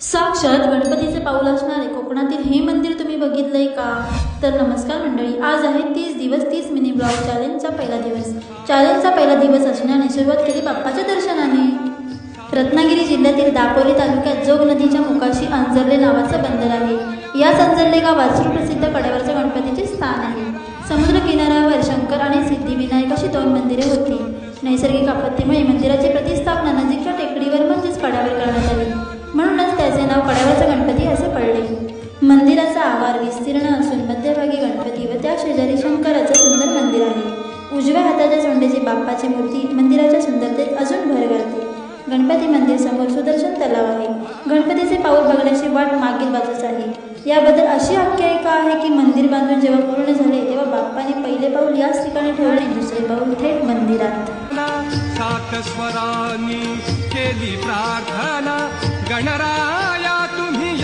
साक्षात गणपतीचे पाऊल असणारे कोकणातील हे मंदिर तुम्ही बघितलंय का? तर नमस्कार मंडळी, आज आहे 30 दिवस 30 मिनी ब्लॉग चॅलेंजचा पहिला दिवस. चॅलेंजचा पहिला दिवस असण्याने सुरुवात केली बाप्पाच्या दर्शनाने. रत्नागिरी जिल्ह्यातील दापोली तालुक्यात जोग नदीच्या मुखाशी अंजर्ले नावाचं बंदर आहे. याच अंजर्ले गावात सुप्रसिद्ध कड्यावरच्या गणपतीचे स्थान आहे. समुद्र किनाऱ्यावर शंकर आणि सिद्धिविनायक अशी दोन मंदिरे होती. नैसर्गिक आपत्तीमुळे मंदिराची प्रतिष्ठापना नजीकच्या टेकडीवर म्हणजेच कड्यावर करण्यात आली. म्हणूनच त्याचे नाव कड्यावरचा गणपती असे पडले. मंदिराचा आकार विस्तीर्ण असून मध्यभागी गणपती व त्या शेजारी शंकराचं सुंदर मंदिर आहे. उजव्या हाताच्या सोंडेची बाप्पाची मूर्ती मंदिराच्या सुंदरतेत अजून भर घालते. गणपती मंदिर समोर सुदर्शन तलाव आहे. गणपतीचे पाऊल बघण्याची वाट मागील बाजूस आहे. याबद्दल अशी आख्यायिका आहे की मंदिर बांधून जेव्हा पूर्ण झाले तेव्हा बाप्पाने पहिले पाऊल याच ठिकाणी ठेवले, दुसरे पाऊल थेट मंदिरात. सात स्वरांनी केली प्रार्थना, गणराया तुम्ही